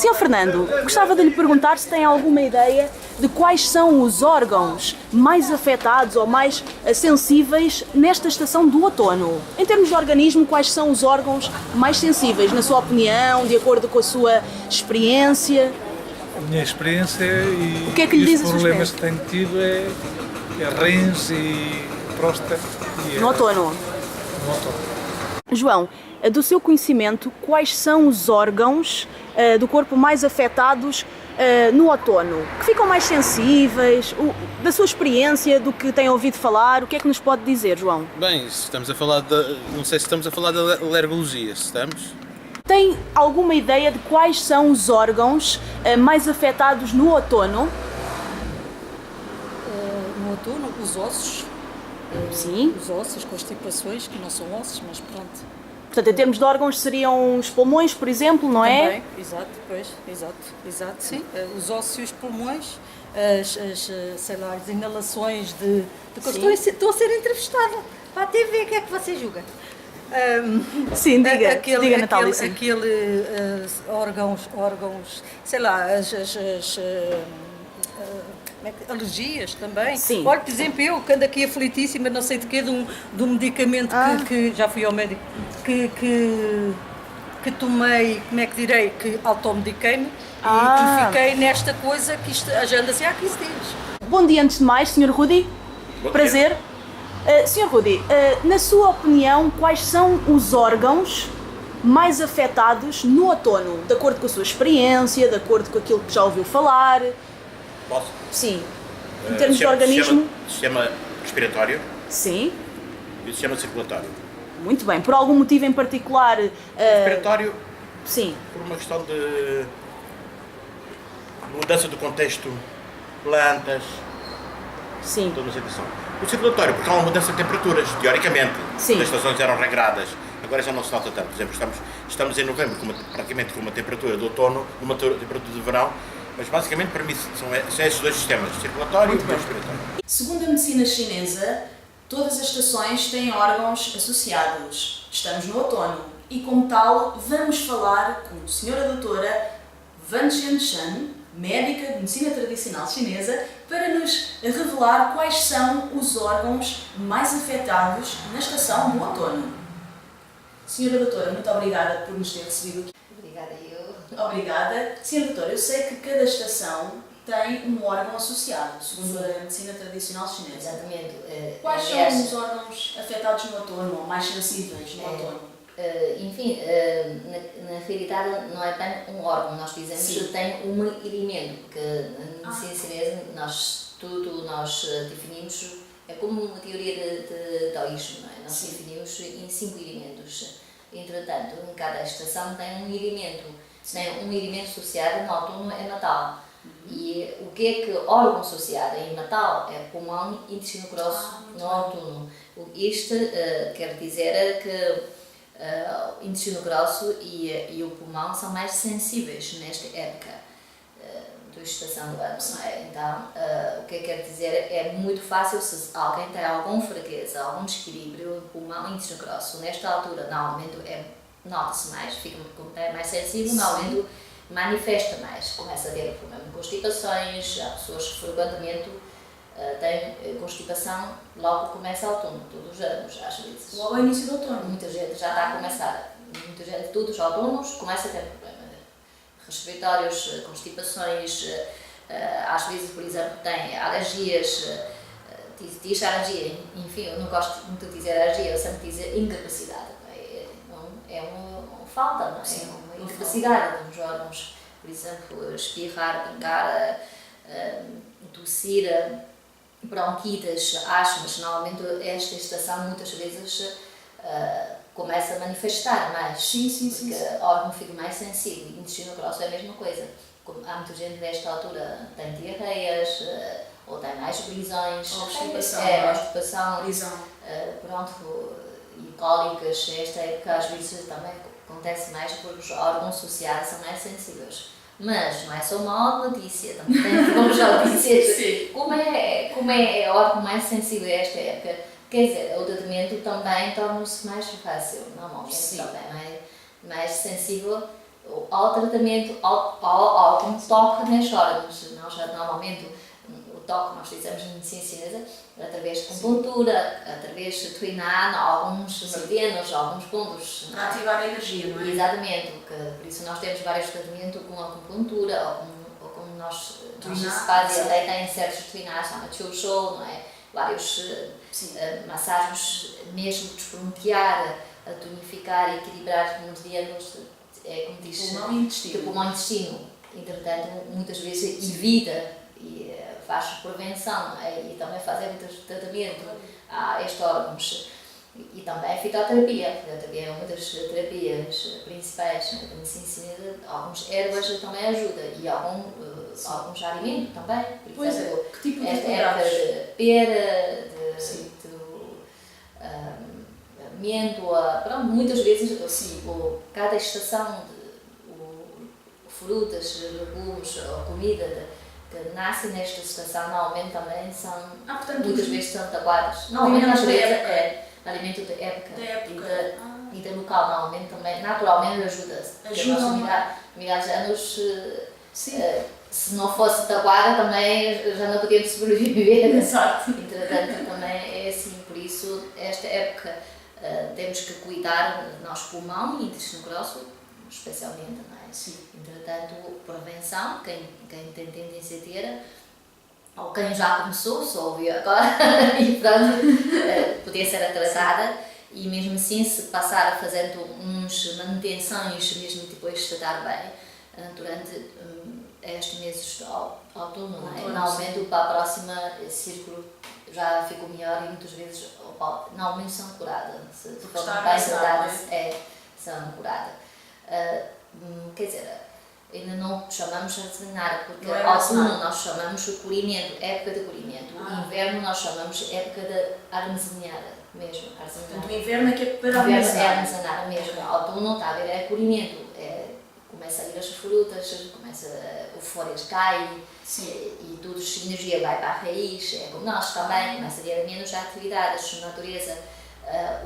Sr. Fernando, gostava de lhe perguntar se tem alguma ideia de quais são os órgãos mais afetados ou mais sensíveis nesta estação do outono. Em termos de organismo, quais são os órgãos mais sensíveis, na sua opinião, de acordo com a sua experiência? A minha experiência e O que é que lhe diz os a sua problemas que experiência? tenho tido é rins e próstata. No outono. No outono. João, do seu conhecimento, quais são os órgãos do corpo mais afetados no outono? Que ficam mais sensíveis? Da sua experiência, do que tem ouvido falar, o que é que nos pode dizer, João? Bem, estamos a falar de, não sei se estamos a falar de alergologia, estamos? Tem alguma ideia de quais são os órgãos mais afetados no outono? No outono, os ossos. Sim. Os ossos, as constipações, que não são ossos, mas pronto. Portanto, em termos de órgãos, seriam os pulmões, por exemplo, não é? Também, exato, pois, exato, sim. Os ossos e os pulmões, sei lá, as inalações de estou a ser entrevistada para a TV, o que é que você julga? Sim, diga, Natália, sim. Órgãos, sei lá, alergias também. Sim. Olha, por exemplo, eu que ando aqui aflitíssima, não sei de quê, de um medicamento que já fui ao médico, que tomei, como é que direi, que automediquei-me e fiquei nesta coisa que isto já anda assim há 15 dias. Bom dia antes de mais, Sr. Rudi. Prazer. Sr. Rudi, na sua opinião, quais são os órgãos mais afetados no outono? De acordo com a sua experiência, de acordo com aquilo que já ouviu falar? Posso? Sim. Em termos de organismo? Sistema respiratório Sim. e o sistema circulatório. Muito bem. Por algum motivo em particular? Respiratório, Sim. por uma questão de mudança do contexto, plantas, Sim. toda uma situação. O circulatório, porque há uma mudança de temperaturas, teoricamente. Sim. As estações eram regradas, agora já não se nota tanto. Por exemplo, estamos em novembro, praticamente com uma temperatura de outono, uma temperatura de verão, mas basicamente para mim são esses dois sistemas, circulatório e respiratório. Segundo a medicina chinesa, todas as estações têm órgãos associados. Estamos no outono e, como tal, vamos falar com a senhora doutora Wan Chen, médica de medicina tradicional chinesa, para nos revelar quais são os órgãos mais afetados na estação do outono. Senhora doutora, muito obrigada por nos ter recebido aqui. Obrigada eu. Obrigada. Senhora doutora, eu sei que cada estação tem um órgão associado, segundo a medicina tradicional chinesa. Exatamente. Quais Aliás, são os órgãos afetados no outono, ou mais sensíveis no outono? enfim, na realidade não é bem um órgão, nós dizemos que tem um elemento, porque na medicina chinesa nós definimos, é como uma teoria de taoísmo, não é? Nós definimos em 5 elementos. Entretanto, em cada estação tem um elemento. Um elemento associado no outono é metal. E o que é que órgão associado em metal é pulmão e intestino grosso no outono. Isto quer dizer que o intestino grosso e o pulmão são mais sensíveis nesta época da estação do ano, não é? Então, o que quer dizer é muito fácil se alguém tem alguma fraqueza, algum desequilíbrio, pulmão e intestino grosso. Nesta altura, normalmente, nota-se mais, fica mais sensível, normalmente manifesta mais, começa a ter problema de constipações, há pessoas que frequentemente têm constipação logo que começa o outono, todos os anos, às vezes. Logo ao início do outono? Muita gente já está a começar, muita gente, todos os outonos começa a ter problema. Respiratórios, constipações, às vezes, por exemplo, tem alergias, diz alergia, enfim, eu não gosto muito de dizer alergia, eu sempre dizer incapacidade, é uma falta, não é? Sim, uma incapacidade dos órgãos, por exemplo, espirrar, pingar, tossir, bronquitas, asmas. Normalmente esta estação muitas vezes começa a manifestar mais, porque o órgão fica mais sensível. E intestino grosso é a mesma coisa. Há muita gente nesta altura tem diarreias, ou tem mais brisões, constipação, pronto, e cólicas. Esta época às vezes também acontece mais porque os órgãos associados são mais sensíveis. Mas não é só uma ótima notícia, também tem, como já disse, como é o órgão mais sensível a esta época, quer dizer, o tratamento também torna-se mais fácil, normalmente também mais sensível ao tratamento, ao toque nestes órgãos. Nós normalmente o toque nós fizemos na medicina chinesa através de acupuntura, através de treinar alguns meridianos, alguns pontos. Para ativar a energia, não é? Exatamente, por isso nós temos vários tratamentos com acupuntura ou como nós se faz até tem certos treinar, chama Chiu Shou, não é? Vários massagens mesmo de desbronquear, a tonificar e equilibrar os meridianos, como diz, Pulmão e intestino. do pulmão e intestino. Entretanto, muitas vezes evita e faz prevenção e também faz muito tratamento a estes órgãos. E também a fitoterapia. A fitoterapia é uma das terapias principais da medicina chinesa. Algumas ervas também ajudam e alguns alimentos também. Por Pois exemplo, é, que tipo de esta época cuidados? de pera, de amêndoa, pronto, muitas vezes cada estação, frutas, legumes ou comida que nascem nesta estação normalmente também são, portanto, muitas vezes são tabuadas. Normalmente a natureza é alimento de época, e de local, normalmente também, naturalmente ajuda-se. Ajuda. Milhares de anos, se não fosse tabuada também já não podíamos sobreviver. Exato. Entretanto, também é assim, por isso, esta época temos que cuidar do nosso pulmão e intestino grosso, especialmente, não é? Sim. Entretanto, prevenção, quem tem tendência a ter, ou quem já começou, só ouviu agora, e pronto, podia ser tratada, e mesmo assim, se passar fazendo uns manutenções, mesmo depois de estar bem, durante estes meses de outono, não é? Normalmente para a próxima círculo já ficou melhor e muitas vezes normalmente são curadas. Se forem bem tratadas, são curadas. Quer dizer, ainda não chamamos de arsenar, porque outono nós chamamos de colhimento, época de colhimento. Inverno nós chamamos de época de armazenar mesmo. Portanto, o inverno é que é para armazenar. É armazenar mesmo. Outono está a ver, é colhimento. Começa a ir as frutas, o folhas cai e toda a energia vai para a raiz, é como nós também, começa a ter menos atividades na natureza,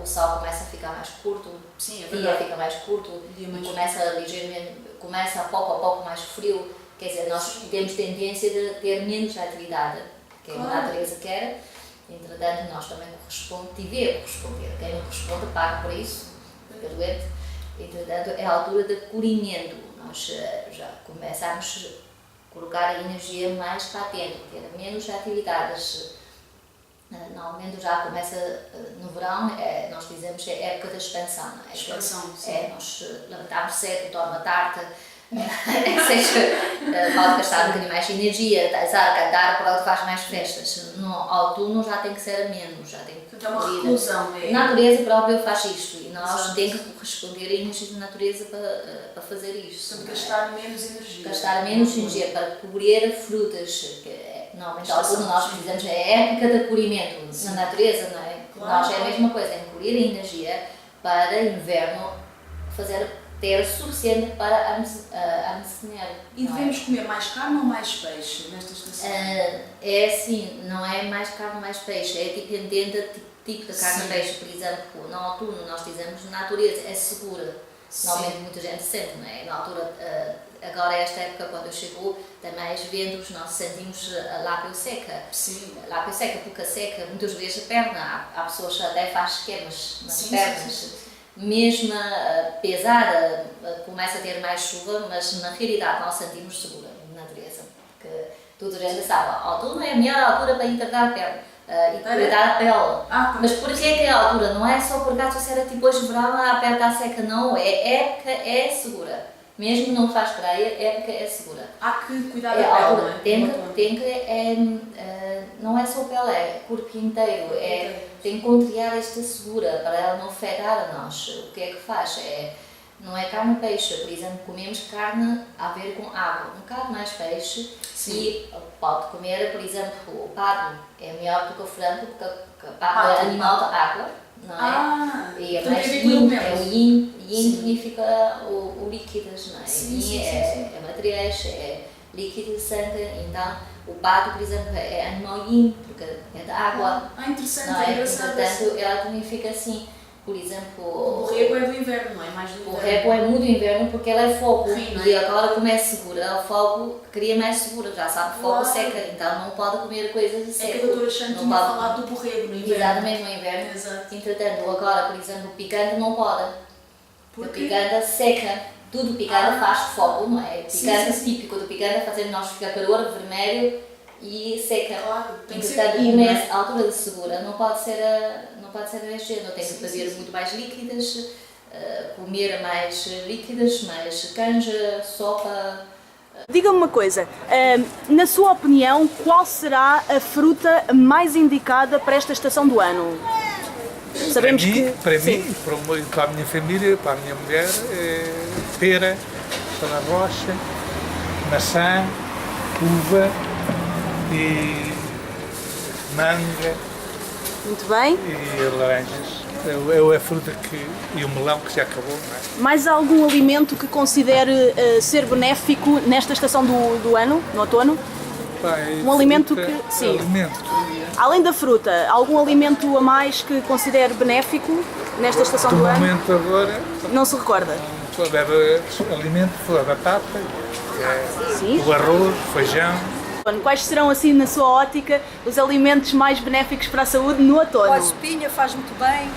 o sol começa a ficar mais curto, o dia fica mais curto, começa a pouco mais frio, quer dizer, nós temos tendência de ter menos atividade, que a natureza quer, entretanto nós também devemos corresponder, quem não corresponde paga por isso, fica doente. Entretanto, é a altura de colhimento. Nós já começamos a colocar a energia mais para dentro, ter menos atividades. Normalmente já começa no verão, nós dizemos que é época da expansão. Expansão, nós levantamos cedo, dorme à tarde, pode gastar um bocadinho mais de energia, cantar, pronto, faz mais festas. No outono já tem que ser menos, já tem que é uma reclusão. A natureza própria faz isto e nós temos que corresponder à energia da natureza para fazer isto. Portanto, gastar menos energia. Gastar menos energia para colher frutas, que normalmente outono nós dizemos é a época de colhimento na natureza, não é? Nós é a mesma coisa, é colher a energia para inverno ter suficiente para armazenar. E devemos comer mais carne ou mais peixe nesta estação? É assim, não é mais carne, mais peixe, é dependente do tipo de carne e peixe. Por exemplo, no outono nós dizemos que a natureza é segura. Normalmente muita gente sente, não é? Na altura, agora esta época quando chegou, tem mais ventos, nós sentimos a lábio seca. Sim. Lábio seca, boca seca, muitas vezes a perna, há pessoas que até fazem esquemas nas pernas. Mesmo pesada, começa a ter mais chuva, mas na realidade nós sentimos segura na natureza. Que toda a gente sabe, outono é a melhor altura para ir tratar a pele e cuidar a pele. Mas por que é a altura? Não é só por causa se era depois de verão, a pele está seca, não. Época é segura. Mesmo não faz praia, época é segura. Há que cuidar da pele, não é? Tem que não é só pele, é o corpo inteiro. Tem que contriar esta segura para ela não afetar a nós. O que é que faz? Não é carne e peixe. Por exemplo, comemos carne a ver com água. Um bocado mais peixe. E pode comer, por exemplo, o pato. É melhor do que o frango, porque o pato é animal de água. Não é? E é mais yin, é o yin. Yin significa o líquidos, não é? Yin é materiais, é líquido de sangue. Então, o pato, por exemplo, é animal yin, porque é da água. Interessante, não é? engraçado. Portanto, ela também fica assim. por exemplo, O borrego é do inverno, não é? Mais do o inverno. repo é muito inverno porque ele é fogo. Sim, não é? E agora, como é segura, o fogo cria mais segura. Já sabe que fogo Claro. seca, então não pode comer coisas É que secas. a doutora Xana Não tinha pode- falado do borrego no inverno. Exatamente, no inverno. Exato. Entretanto, agora, por exemplo, o picante não pode. Por A quê? picante seca. Tudo picante faz fogo, não é? Sim, Picante sim, sim. típico do picante é fazer nós ficar calor, vermelho e seca. Claro, tem que ser Entretanto, fino, como não é é? a altura de segura, não pode ser deste género. Tem que Sim, fazer sim, muito mais líquidas, comer mais líquidas, mais canja, sopa. Diga-me uma coisa, na sua opinião, qual será a fruta mais indicada para esta estação do ano? Sabemos Para Sim. mim, para a minha família, para a minha mulher, é pera, da rocha, maçã, uva e manga Muito bem. e laranjas. É a fruta e o melão que já acabou, não é? Mais algum alimento que considere ser benéfico nesta estação do ano, no outono? Pá, é Um alimento fruta, que- sim. Alimento. Além da fruta, algum alimento a mais que considere benéfico nesta estação Do do ano? momento agora, Não se recorda? bebe alimento, a batata, Sim. o arroz, o feijão. Quais serão, assim, na sua ótica, os alimentos mais benéficos para a saúde no A outono? espinha faz muito bem,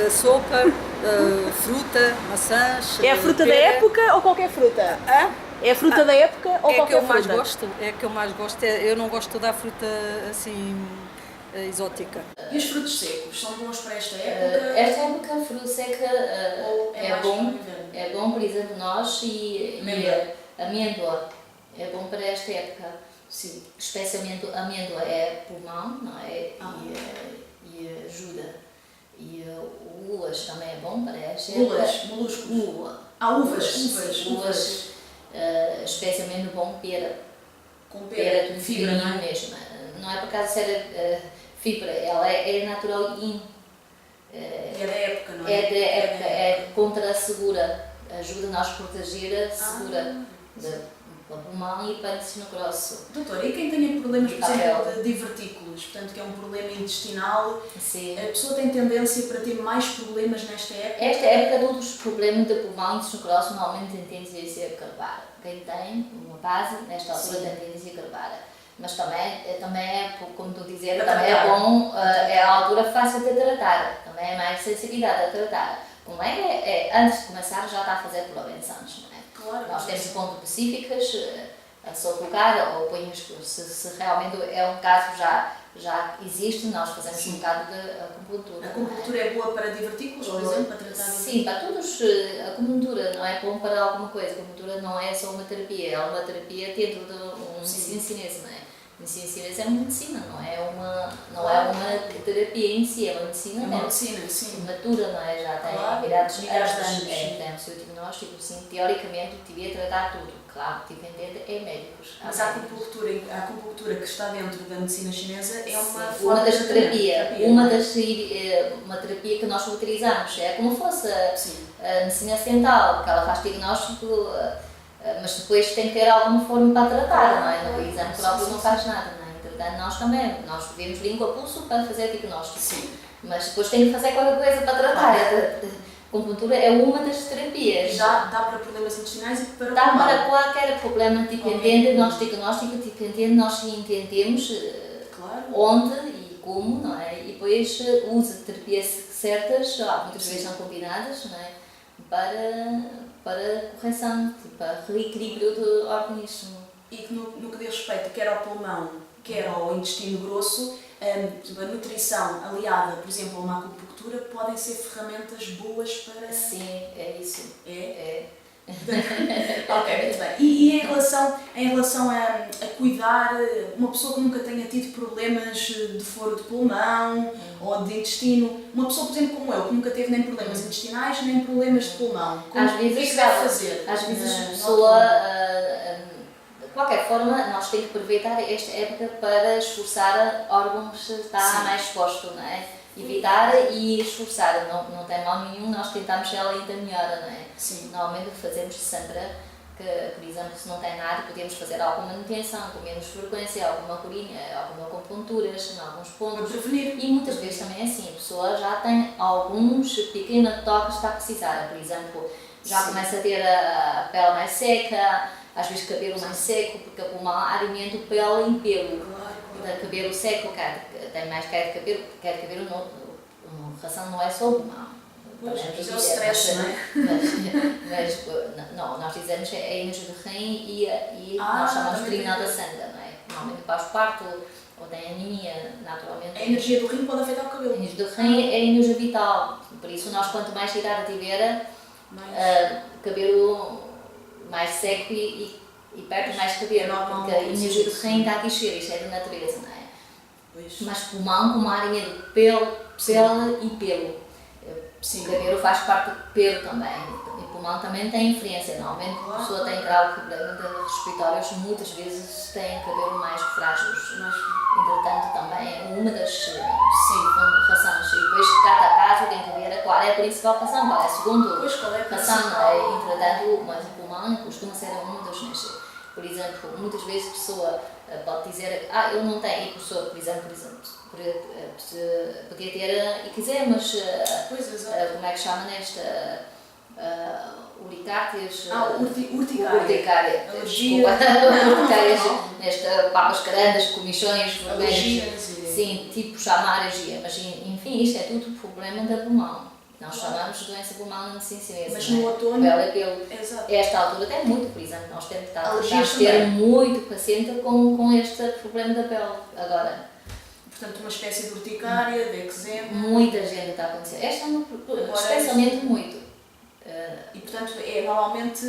sopa, fruta, maçãs. É a fruta da pera. época ou qualquer fruta? Hã? É a fruta da época ou É que qualquer eu mais fruta? gosto, é que eu mais gosto. Eu não gosto da fruta assim exótica. E os frutos secos são bons para esta Esta época, a fruta seca Ou é é mais bom. para o inverno? É bom, por exemplo, nós e Amêndoa. amêndoa. É bom para esta época. Sim. Especialmente a amêndoa é pulmão, não é? Ah. E ajuda. E uvas também é bom para esta Gulas, época. moluscos. Uva. Uvas, Sim, uvas. Especialmente bom pera. Com Pera pera, de fibra, não é? mesmo. Não é por causa de ser fibra, ela é natural e É da época, não é? é da época, é contra a segura. Ajuda-nos a proteger a segura. Do pulmão e para o intestino grosso. Doutora, e quem tenha problemas, por Papel. exemplo, de divertículos, portanto, que é um problema intestinal, Sim. a pessoa tem tendência para ter mais problemas nesta época? Esta época, todos os problemas de pulmão e intestino grosso normalmente têm tendência a carbar. Quem tem uma base, nesta altura, Sim. tem tendência a carbar. Mas também é, como estou a dizer, Para também é tratar. bom, é a altura fácil de tratar. Também é mais sensibilidade a tratar. Como antes de começar, já está a fazer prevenções, não é? Claro. Nós temos pontos específicos a só tocar, ou se realmente é um caso já existe, nós fazemos Sim. um bocado de acupuntura. A acupuntura é boa para divertículos, por exemplo, para tratar de... Sim, para todos. A acupuntura não é bom para alguma coisa. A acupuntura não é só uma terapia, é uma terapia dentro de um Sim. medicina chinesa, não é? A medicina chinesa é uma medicina, não é uma terapia em si, é uma medicina É mesmo. uma medicina, sim. Matura, não é? Já tem Claro, milhares milhares de de anos. tem o seu diagnóstico, sim, teoricamente devia tratar tudo. Claro, tipo entende, é médicos. Mas a acupuntura que está dentro da medicina chinesa é uma Sim, forma uma das de terapia, uma terapia que nós utilizamos, é como fosse Sim. a medicina ocidental, porque ela faz diagnóstico, mas depois tem que ter alguma forma para tratar, não é? No exame próprio não faz nada, não é? Entretanto, nós vemos língua pulso para fazer diagnóstico, Sim. mas depois tem que fazer qualquer coisa para tratar. A acupuntura é uma das terapias. Já dá para problemas intestinais e para Dá pulmão. para qualquer problema, tipo, Ok. entende, nós diagnóstico, tipo, entende, nós entendemos Claro. onde e como, não é? E depois usa terapias certas, muitas vezes são combinadas, não é? Para correção, tipo, para reequilíbrio do organismo. E que no que diz respeito quer ao pulmão, quer ao intestino grosso, por exemplo, a nutrição aliada, por exemplo, a uma acupuntura, podem ser ferramentas boas para... Sim, é isso. É? É. Ok, muito bem. E em relação a cuidar, uma pessoa que nunca tenha tido problemas de foro de pulmão ou de intestino, uma pessoa, por exemplo, como eu, que nunca teve nem problemas intestinais nem problemas de pulmão, Às o que é vezes que deve fazer? Às vezes a No pessoa, outono? de qualquer forma, nós temos que aproveitar esta época para esforçar órgãos que está Sim. mais exposto, não é? Evitar e esforçar, não tem mal nenhum, nós tentamos ela ainda melhor, não é? Sim. Normalmente o que fazemos sempre que, por exemplo, se não tem nada, podemos fazer alguma manutenção com menos frequência, alguma corinha, alguma acupunturas em alguns Para pontos. prevenir. E muitas vezes também é assim, a pessoa já tem alguns pequenos toques que está a precisar. Por exemplo, já começa a ter a pele mais seca, às vezes cabelo mais seco, porque o pulmão alimenta pele em pelo. Cabelo seco, tem mais queda de cabelo não, razão não é só o pulmão. Pois, é o stress, não é? Mas não, nós dizemos é a energia do rim e nós chamamos de rinal da sangue, não é? Normalmente pós-parto ou tem anemia, naturalmente. A energia do rim pode afetar o A cabelo. energia do rim é a energia vital, por isso nós quanto mais idade tiver, cabelo mais seco e perde mais cabelo, porque a energia do rim está a descer, isto é da natureza, não é? Pois. Mas pulmão, como a área do pele e pelo. Sim. O cabelo faz parte do pelo também, e o pulmão também tem influência. Normalmente a pessoa tem grau de problema respiratórios, muitas vezes tem cabelo mais frágil. Entretanto, também é uma das razões. E depois, cada caso tem que ver qual é a principal razão, qual é a segunda razão. Entretanto, mas o pulmão costuma ser uma das nestas. Por exemplo, muitas vezes a pessoa pode dizer, eu não tenho, e a pessoa, por exemplo, podia ter eczemas, como é que chama nesta? Urticárias. Urticária. Urticárias, nesta papas carandas, comichões, alergias. Sim, tipo chamar alergia, mas enfim, isto é tudo problema da pulmão. Nós chamamos de doença pulmão na medicina. Mas no outono. Esta altura tem muito, por exemplo, nós temos que ter muito paciente com este problema da pele agora. Portanto, uma espécie de urticária, de eczema. Muita gente está a acontecer. Esta especialmente muito. E portanto é normalmente.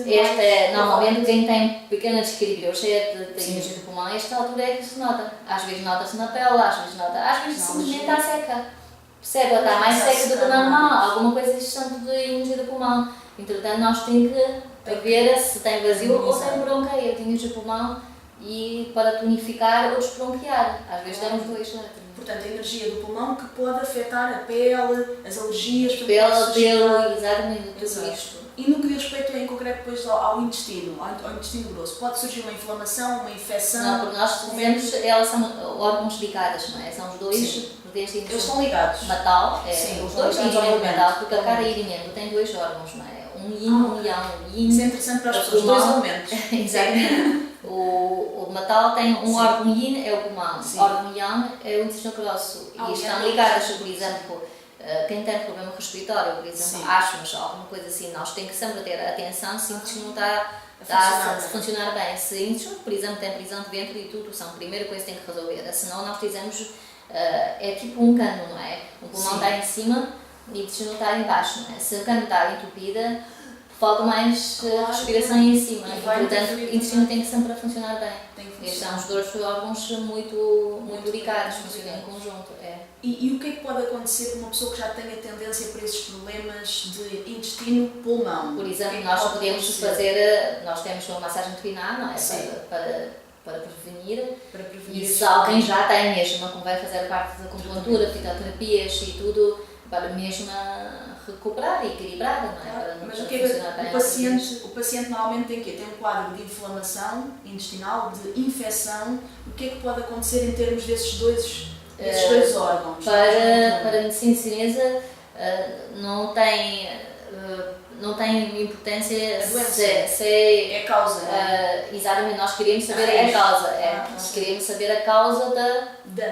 Normalmente quem tem pequenas describilhos, cheia de energia do pulmão, esta altura é que se nota. Às vezes nota-se na pele, às vezes simplesmente está seca. Percebe? Está mais seca do que normal, alguma coisa existente de energia do pulmão. Entretanto, nós temos que ver se tem vazio ou tem bronqueia de energia do pulmão e para tonificar ou desbronquear. Às vezes temos dois, não é? Portanto, a energia do pulmão que pode afetar a pele, as alergias, pelo, exatamente, tudo isto. E no que diz respeito em concreto depois ao intestino grosso, pode surgir uma inflamação, uma infecção? Não, porque nós dizemos elas são órgãos ligados, não é? São os dois. Eles estão ligados. Metal, os dois têm metal, porque a cada elemento tem dois órgãos, não é? Um yin, um yang. Isso é interessante para as pessoas, dois elementos. Exatamente. O metal tem um órgão yin, é o pulmão, o órgão yang é o intestino grosso. E estão ligados, por exemplo, quem tem problema respiratório, por exemplo, asmas, alguma coisa assim, nós temos que sempre ter atenção se o intestino está a funcionar bem. Se o intestino, por exemplo, tem prisão de ventre e tudo, são a primeira coisa que tem que resolver. Senão nós dizemos, é tipo um cano, não é? O pulmão está em cima e o intestino está em baixo, não é? Se o cano está entupida, falta mais respiração em cima e portanto o intestino tem que sempre funcionar bem. Estes são os dois órgãos muito ligados, funcionam em conjunto. E o que é que pode acontecer com uma pessoa que já tenha tendência para esses problemas de intestino-pulmão? Por exemplo, nós podemos fazer, nós temos uma massagem tupinar, não é? Para prevenir. E se alguém já tem mesmo, não convém fazer parte da acupuntura, fitoterapias e tudo, para mesmo recuperar e equilibrar, não é? Mas o que é o paciente normalmente tem Tem um quadro de inflamação intestinal, de infecção. O que é que pode acontecer em termos desses dois órgãos? Para a medicina chinesa não tem importância se é a causa. Exatamente, nós queremos saber a causa. Nós queremos saber a causa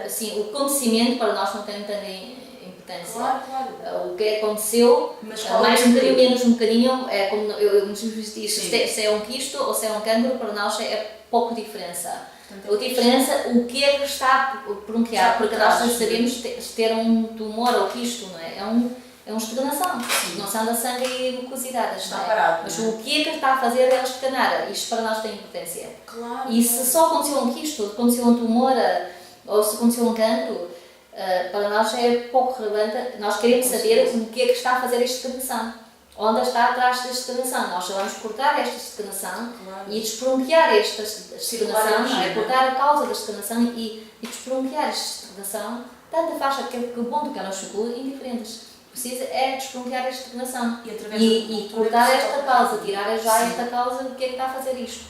assim, o conhecimento para nós não tem tanta importância. Claro. O que aconteceu, mais um bocadinho, menos um bocadinho, é como eu muitas vezes digo, se é um quisto ou se é um cancro, para nós é pouco diferença. A diferença, o que é que está a bronquear, porque nós não sabemos ter um tumor ou quisto, não é? É uma estagnação, não são da sangue e mucosidade, está parado. Mas o que é que está a fazer é estagnar, isto para nós tem importância. E se só aconteceu um quisto, aconteceu um tumor ou se aconteceu um cancro, para nós é pouco relevante. Nós queremos saber o que é que está a fazer esta estagnação. Onde está atrás desta estagnação? Nós vamos cortar esta estagnação e desbronquear esta estagnação, cortar a causa da estagnação e desbronquear esta estagnação, tanto faz que o ponto que ela chegou indiferentes. precisa é desbloquear esta estagnação E através da e cultura cortar que esta se causa, tirar já Sim. esta causa, o que é que está a fazer isto?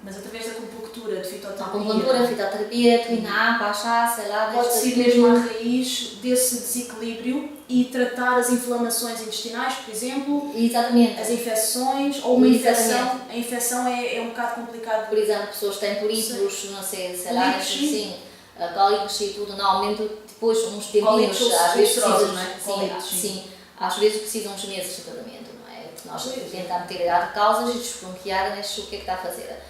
Mas através da acupuntura, de A fitoterapia, acupuntura, a fitoterapia, tuinar, baixar, sei lá, pode-se ir mesmo à raiz desse desequilíbrio e tratar as inflamações intestinais, por exemplo, Exatamente. as infecções ou uma Exatamente. infecção. A infecção é um bocado complicado. Por exemplo, pessoas que têm pólipos, não sei lá, Cólicos, assim, cólicos e tudo, normalmente depois uns tempinhos, Cólicos às vezes ulcerosos, precisam, não é? sim, Cólicos, sim. sim, às vezes precisam uns meses de tratamento, não é? Porque nós tentamos tirar causas e desbloquear o que é que está a fazer.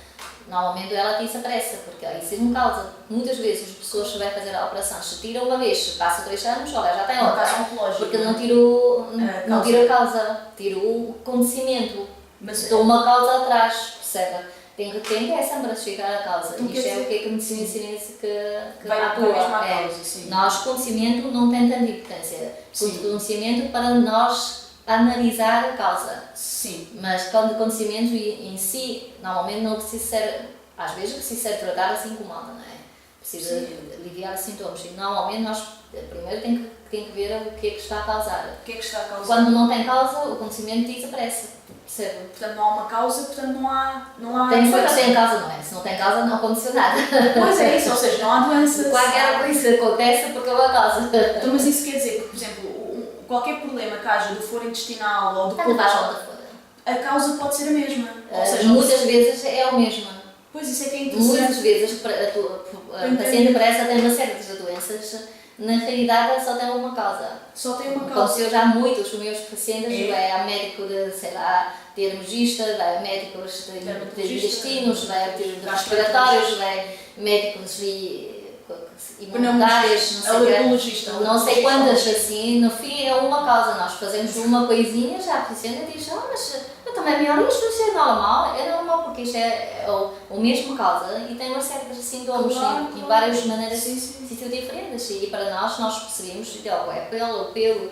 Normalmente ela desaparece, porque isso é uma causa. Muitas vezes as pessoas que vão fazer a operação se tiram uma vez, passa 2 anos, olha, já tem É um caso outra. oncológico. Porque não é? tiro a causa, tiro o acontecimento. Mas Dou uma causa atrás, percebe? Tem que sempre chegar à causa. Então, Isto quer é dizer, o que a medicina chinesa que vai atua. mesmo à É. causa, sim. Nós, conhecimento não tem tanta importância. Sim. Conhecimento para nós analisar a causa. Sim. Mas quando o conhecimento em si, normalmente não precisa ser, às vezes precisa ser tratado assim como anda, não é? Precisa aliviar os sintomas. E normalmente nós primeiro tem que ver o que é que está a causar. O que é que está a causar? Quando não tem causa, o conhecimento desaparece. Percebe? Portanto, não há uma causa, portanto, não há Tem que doença. saber tem causa, não é? Se não tem causa, não aconteceu nada. Pois é isso, ou seja, não há doença. Qualquer coisa acontece porque é uma causa. Então, mas isso quer dizer que, por exemplo, qualquer problema que haja do foro intestinal ou do Tanto faz pulmão, quanto for. a causa pode ser a mesma. Ou seja, Muitas vezes é o mesmo. Pois isso é que é Muitas interessante. vezes a paciente parece que tem uma série de doenças, na realidade só tem uma causa. Só tem uma causa. Aconteceu já muitos os meus pacientes, É. vai a médico de, sei lá, dermatologista, vai a médicos de intestinos, vai a de respiratórios, vai médicos imunitários, não sei alergologista. quê. Não sei quantas assim, no fim é uma causa. Nós fazemos uma coisinha, já a paciente diz, mas eu também melhor isto é normal. É normal porque isto é a mesma causa e tem uma série de sintomas em várias maneiras diferentes. E para nós percebemos que é a pele, o pelo,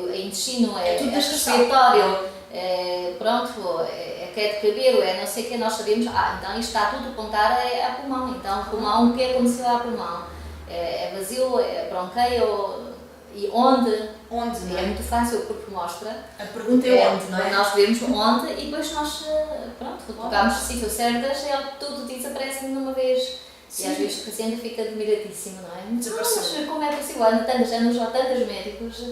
o intestino, É tudo é descansado. respiratório, pronto, é queda de cabelo, é não sei o que, nós sabemos, então isto está tudo apontado a pulmão. Então, pulmão, o que aconteceu ao pulmão? É vazio, é bronqueio, e onde? Onde, não É é? muito fácil, o corpo mostra. A pergunta é onde, não é? Nós vemos onde e depois nós, pronto, tocamos no sítio certo e tudo desaparece de uma vez. Sim. E às vezes o paciente fica admiradíssimo, não é? Desapareceu. Mas como é possível? Há tantos anos, há tantos médicos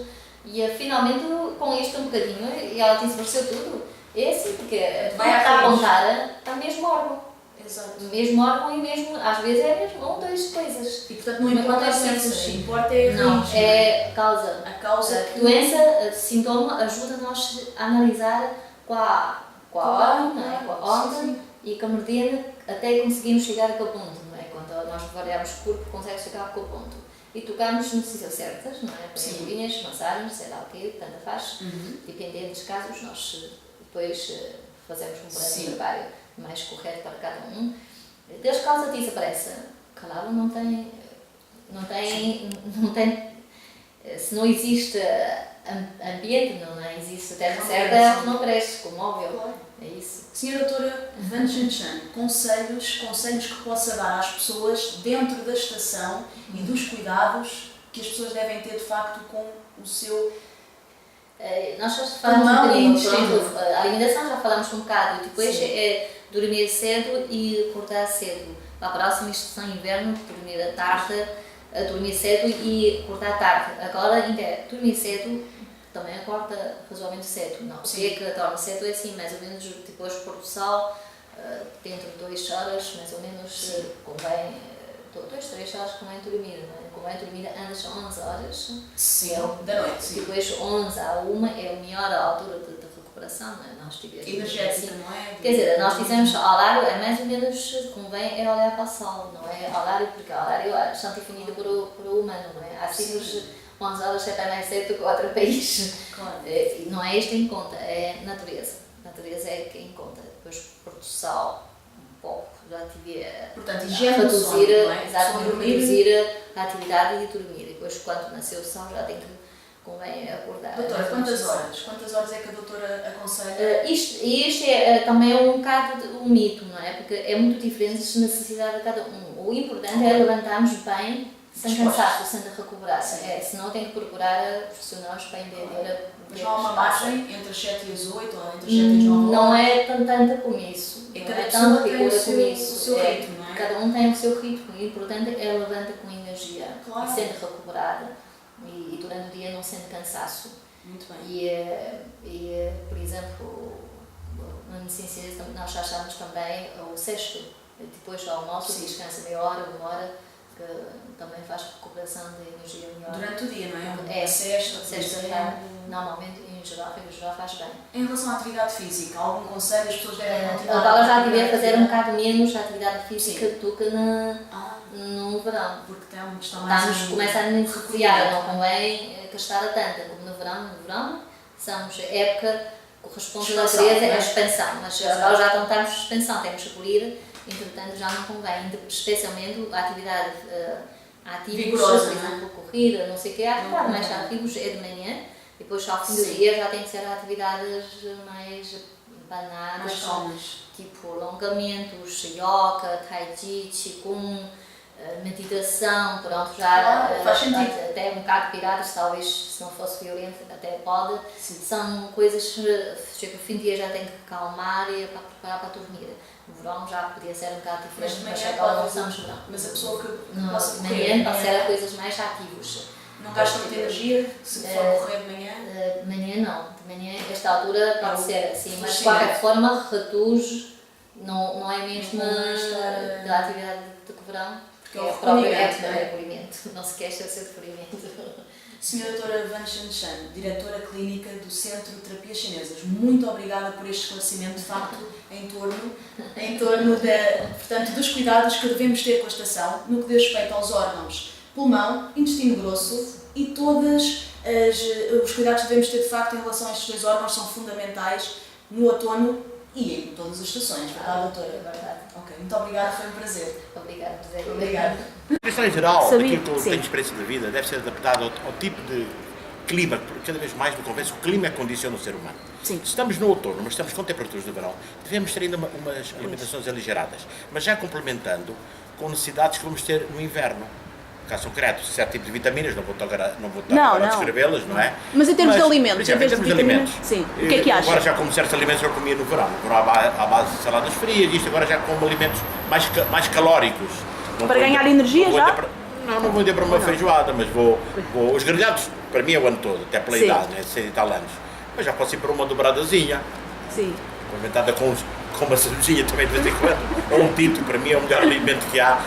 e finalmente com isto um bocadinho e ela desapareceu tudo. É assim, porque Vai à está a raiz. apontar para o mesmo órgão. Exato. O mesmo órgão e mesmo, às vezes é mesmo duas coisas. E portanto não Não importa a acontece doença, isso. importa é a Não, raiz. é causa. A causa A doença, sintoma, ajuda-nos a analisar qual órgão, não é? Qual sim, onde e com a meridiana até conseguimos chegar àquele ponto, não é? Quando nós variamos o corpo, consegue chegar àquele ponto. E tocamos no sítio certas, não é? Sim. Pinguinhas, massagens, sei lá o quê, tanto faz. Dependendo dos casos, nós depois fazemos um plano de trabalho mais correto para cada um. Desde que a causa desaparece, claro, não tem, se não existe ambiente, não existe terra certa, não cresce, como óbvio. Claro. É isso. Senhora doutora Van Chan, conselhos que possa dar às pessoas dentro da estação e dos cuidados que as pessoas devem ter de facto com o seu... Nós já falamos Pulmão um bocadinho, e intestino. pronto, a alimentação já falamos um bocado, depois Sim. é dormir cedo e acordar cedo. Para a próxima estação inverno, dormir à tarde, dormir cedo e acordar tarde. Agora ainda é dormir cedo, também acorda razoavelmente cedo. Não, o que é que dorme cedo é assim, mais ou menos depois do pôr do sol, dentro de 2 horas, mais ou menos, convém, 2, 3 horas convém dormir, não é? Convém dormir antes de 11 horas. Sim, da noite, sim. Depois 11 à 1 é a melhor altura de recuperação, não é? Nós tivemos Energética, não é? Quer dizer, nós dizemos horário, é mais ou menos, convém é olhar para o sol, não é horário, porque horário é bastante definido por o humano, não é? Há ciclos 11 horas é mais cedo que outro país. Claro. Não é isto em conta, é natureza. Natureza é que em conta. Depois, por do sol, um pouco, já tive Portanto, higiene do sono, reduzir, não é? exatamente, Sono e dormir. reduzir a atividade e dormir. E depois, quando nasceu o sol, já tem que, convém acordar. Doutora, Mais ou quantas menos horas? Quantas horas é que a doutora aconselha? Isto é também um bocado um mito, não é? Porque é muito diferente as necessidades de cada um. O importante é levantarmos bem, sem cansaço, sem recuperar. Senão tem que procurar profissionais para entender. Mas não há uma margem entre as 7 e as 8 ou entre as 7 e as 9 Não é tanta como isso. É Não cada é pessoa tanta tem rigor o seu- como isso. o seu ritmo, não é? Cada um tem o seu ritmo. O importante é levanta com energia. Claro. E sendo recuperada. E durante o dia não sendo cansaço. Muito bem. Por exemplo, na medicina nós já achamos também o sexto, depois do almoço, Sim. descansa meia hora, uma hora, que também faz recuperação de energia melhor. Durante o dia, não é? É, A sexta, por sexta exemplo. normalmente, em geral, faz bem. Em relação à atividade física, algum conselho as pessoas devem continuar? Agora já devia fazer um bocado menos atividade física do que Ah, no verão. porque está mais... Começa a necessitar, não convém gastar a tanta como no verão. No verão, somos época, corresponde à Expansão, natureza, não é? é a expansão, mas agora já não estamos em expansão, temos que abolir, entretanto já não convém, especialmente a atividade ativos, Vigorosa, por não é? exemplo, corrida, não sei o que, a atividade mais ativos é de manhã, e depois ao fim do Sim. dia já tem que ser atividades mais mais bananas, calmas. tipo alongamentos, yoga, tai chi, qigong, meditação, pronto, já Claro, faz sentido. até um bocado piratas, talvez se não fosse violento até pode. Sim. São coisas que chega o fim do dia já tem que calmar e para preparar para dormir. No verão já podia ser um bocado Mas diferente, de mas manhã agora não pode... estamos no verão. Mas a pessoa que No possa de correr manhã pode ser coisas mais ativas. não gasta muita energia se for correr de manhã. De manhã não, de manhã esta altura pode ser assim, mas de Sim. qualquer forma reduz, não é mesmo Não vai estar, da atividade de verão, porque é é o o próprio recolhimento, método não de é? recolhimento, não se queixa do seu recolhimento. Senhora Doutora Van Shan, diretora clínica do Centro de Terapias Chinesas, muito obrigada por este esclarecimento, de facto, em torno portanto, dos cuidados que devemos ter com a estação, no que diz respeito aos órgãos pulmão, intestino grosso e todos os cuidados que devemos ter, de facto, em relação a estes dois órgãos são fundamentais no outono e em todas as estações, verdade, doutora? É verdade. Ok, muito obrigada, foi um prazer. Obrigada, José. Obrigada. A nutrição em geral, Sabia, aquilo que eu sim. tenho experiência da vida, deve ser adaptado ao tipo de clima, porque cada vez mais me convence que o clima condiciona o ser humano. Sim. Se estamos no outono, mas estamos com temperaturas de verão, devemos ter ainda umas alimentações aligeradas, mas já complementando com necessidades que vamos ter no inverno. Caso concreto, certo tipo de vitaminas, não vou estar agora a descrevê-las, não é? Mas em termos de por alimentos, exemplo, em vez de vitaminas, alimentos, sim. O que é que acha? Agora já como certos alimentos eu comia no verão. No verão à base de saladas frias, isto agora já como alimentos mais calóricos. Não Para vou ganhar ainda- energia não vou já? ainda para- Não vou ainda para uma feijoada, mas vou. Os grelhados, para mim é o ano todo, até pela Sim. idade, né, de 6 e tal anos. Mas já posso ir para uma dobradazinha, Sim. complementada com uma cervejinha também de vez em quando, ou um tinto, para mim é o melhor alimento que há.